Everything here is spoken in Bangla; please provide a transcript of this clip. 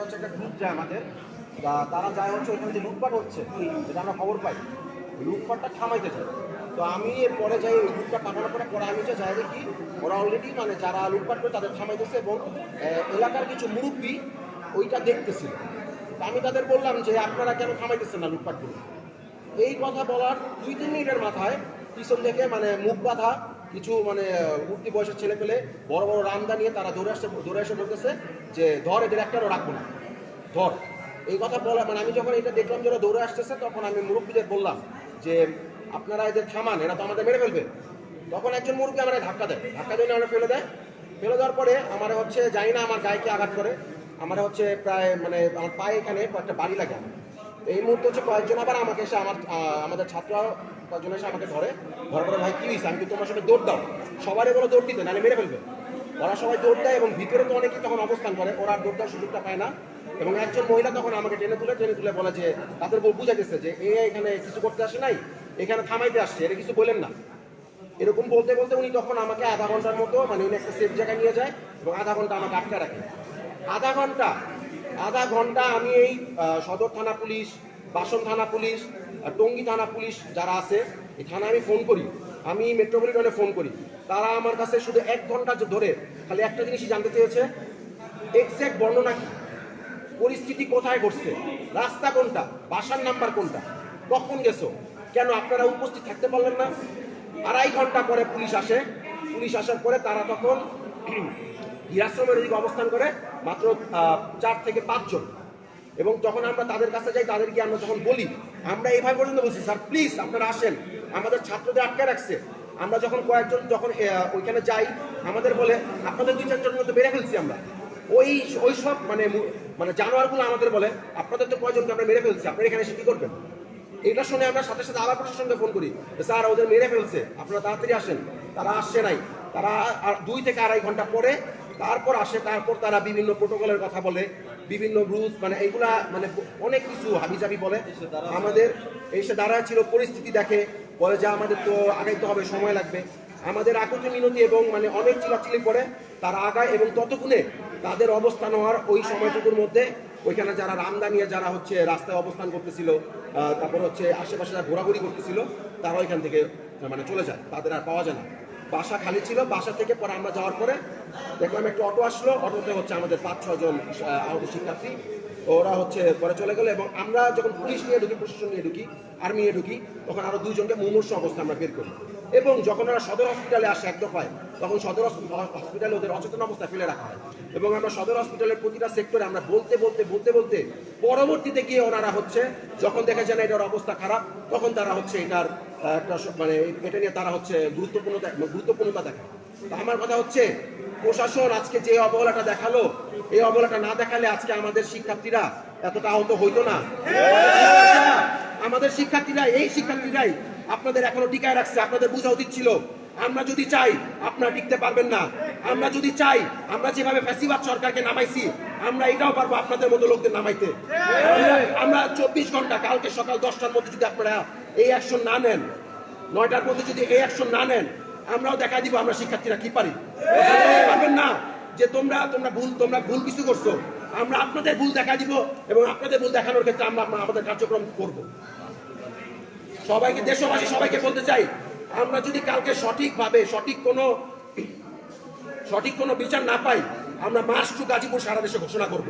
হচ্ছে একটা গ্রুপ যায় আমাদের, তারা যায় হচ্ছে ওইখানে যে লুটপাট হচ্ছে, যেটা আমরা খবর পাই, লুটপাটটা থামাইতে চায়। তো আমি এরপরে যাই ওই গ্রুপটা পাঠানোর পরে আমি যে যাই দেখি ওরা অলরেডি মানে যারা লুটপাট করে তাদের থামাইতেছে এবং এলাকার কিছু মুরব্বী ওইটা দেখতেছিল। আমি তাদের বললাম যে আপনারা কেন থামাইতেছেন না লুটপাটগুলো। এই কথা বলার 2-3 মিনিটের মাথায় পিছন থেকে মানে মুখ বাঁধা কিছু মানে উঠতি বয়সের ছেলে পেলে বড় বড় রামদা নিয়ে তারা দৌড়ে এসে বলতেছে যে ধর এদের একটারও রাখবো না, ধর। এই কথা বলা মানে আমি যখন এটা দেখলাম যে ওরা দৌড়ে আসতেছে তখন আমি মুরব্বীদের বললাম যে আপনারা এদের থামান, এরা তো আমাদের মেরে ফেলবে। তখন একজন মুরব্বী আমার ধাক্কা দেয়, ধাক্কা দিয়ে আমরা ফেলে দেওয়ার পরে আমার হচ্ছে জানি না আমার গায়েকে আঘাত করে, আমার হচ্ছে প্রায় মানে আমার পায়ে এখানে কয়েকটা বাড়ি লাগে। এই মুহূর্তে হচ্ছে কয়েকজন আবার আমাকে এসে আমাদের ছাত্র কয়েকজন এসে আমাকে ধরে ভাই কি হয়েছে, আমি কিন্তু তোমার সাথে দৌড় দাও, সবারই বলো দৌড় দিতে নাহলে মেরে ফেলবে। ওরা সবাই দৌড় দেয় এবং ভিতরে তো অনেকেই তখন অবস্থান করে, ওরা আর দৌড় দেওয়ার সুযোগটা পায় না। এবং একজন মহিলা তখন আমাকে টেনে তুলে বলে যে তাদের বুঝা গেছে যে এখানে কিছু করতে আসে নাই, এখানে থামাইতে আসছে, এটা কিছু বললেন না। এরকম বলতে উনি তখন আমাকে আধা ঘন্টার মতো মানে উনি একটা সেফ জায়গায় নিয়ে যায় এবং আধা ঘন্টা আমাকে আটকে রাখে। আধা ঘন্টা আমি এই সদর থানা পুলিশ, বাসন থানা পুলিশ, টঙ্গী থানা পুলিশ যারা আছে এই থানায় আমি ফোন করি, আমি মেট্রোপলিটনে ফোন করি। তারা আমার কাছে শুধু 1 ঘন্টা ধরে খালি একটা জিনিসই জানতে চেয়েছে, এক্সাক্ট বর্ণনা কি, পরিস্থিতি কোথায় ঘটছে, রাস্তা কোনটা, বাসার নাম্বার কোনটা, কখন গেছো, কেন আপনারা উপস্থিত থাকতে পারলেন না। 2.5 ঘন্টা পরে পুলিশ আসার পরে তারা তখন হিরাশ্রমের দিকে অবস্থান করে মাত্র 4 থেকে 5 জন। এবং যখন আমরা তাদের কাছে যাই তাদেরকে আমরা যখন বলি, আমরা এইভাবে পর্যন্ত বলছি স্যার প্লিজ আপনারা আসেন, আমাদের ছাত্রদের আটকে রাখছে। আমরা যখন কয়েকজন যখন ওইখানে যাই আমাদের বলে আপনাদের 2-4 জনের মধ্যে বেড়ে ফেলছি আমরা। ওই সব মানে জানোয়ারগুলো আমাদের বলে আপনাদের তো কয়েকজনকে আমরা মেরে ফেলছি, আপনারা এখানে এসে কি করবেন। এটা শুনে আমরা সাথে সাথে আবার প্রশাসনকে ফোন করি, স্যার ওদের মেরে ফেলছে, আপনারা তাড়াতাড়ি আসেন। তারা আসছে নাই, তারা 2 থেকে 2.5 ঘন্টা পরে তারপর আসে। তারপর তারা বিভিন্ন প্রোটোকলের কথা বলে, বিভিন্ন রুলস মানে এইগুলা মানে অনেক কিছু হাবিজাবি বলে। আমাদের এসে দাঁড়ায় ছিল, পরিস্থিতি দেখে, বলে যে আমাদের তো আগাইতে হবে, সময় লাগবে। আমাদের আকুতি মিনতি এবং মানে অনেক চিলাচিলি করে তারা আগায় এবং ততক্ষণে তাদের অবস্থান হওয়ার ওই সময়টুকুর মধ্যে ওইখানে যারা রামদা নিয়ে যারা হচ্ছে রাস্তায় অবস্থান করতেছিল, তারপর হচ্ছে আশেপাশে যারা ঘোরাঘুরি করতেছিল, তারা ওইখান থেকে মানে চলে যায়, তাদের আর পাওয়া যায় না। বাসা খালি ছিল, বাসা থেকে পরে আমরা যাওয়ার পরে দেখলাম একটা অটো আসলো, অটোতে হচ্ছে আমাদের 5-6 জন আহত শিক্ষার্থী, ওরা হচ্ছে পরে চলে গেল। এবং আমরা যখন পুলিশ নিয়ে ঢুকি, প্রশাসন নিয়ে ঢুকি, আর্মি নিয়ে ঢুকি, তখন আরো 2 জনকে মুমূর্ষু অবস্থা আমরা বের করি। এবং যখন ওরা সদর হসপিটালে আসে এক দফায়, তখন সদর হসপিটালে ওদের অচেতন অবস্থায় ফেলে রাখা হয়। এবং আমরা সদর হসপিটালের প্রতিটা সেক্টরে আমরা বলতে পরবর্তীতে গিয়ে ওনারা হচ্ছে যখন দেখেছেন এটার অবস্থা খারাপ, তখন তারা হচ্ছে এটার একটা মানে এটা নিয়ে তারা হচ্ছে গুরুত্বপূর্ণতা দেখায়। তা আমার কথা হচ্ছে প্রশাসন আজকে যে অবহেলাটা দেখালো, এই অবহেলাটা না দেখালে আজকে আমাদের শিক্ষার্থীরা এতটা আহত হইতো না। আমাদের শিক্ষার্থীরাই আপনাদের এখনো টিকায় রাখছে। আপনাদের বোঝা উচিত ছিল, আমরা যদি চাই আপনারা টিকতে পারবেন না। আমরা যদি চাই, আমরা যেভাবে ফ্যাসিবাদ সরকারকে নামাইছি, আমরা এটাও পারবো আপনাদের মতো লোকদের নামাইতে। আমরা 24 ঘন্টা, কালকে সকাল 10টার মধ্যে যদি আপনারা এই অ্যাকশন না নেন, 9টার মধ্যে যদি এই অ্যাকশন না নেন, আমরাও দেখা দিব আমরা শিক্ষার্থীরা কি পারি। পারবেন না যে তোমরা ভুল কিছু করছো, আমরা আপনাদের ভুল দেখা দিব এবং আপনাদের ভুল দেখানোর ক্ষেত্রে আমরা আমাদের কার্যক্রম করব। সবাইকে, দেশবাসী সবাইকে বলতে চাই, আমরা যদি কালকে সঠিক কোনো বিচার না পাই, আমরা মার্চ টু গাজীপুর সারা দেশে ঘোষণা করব।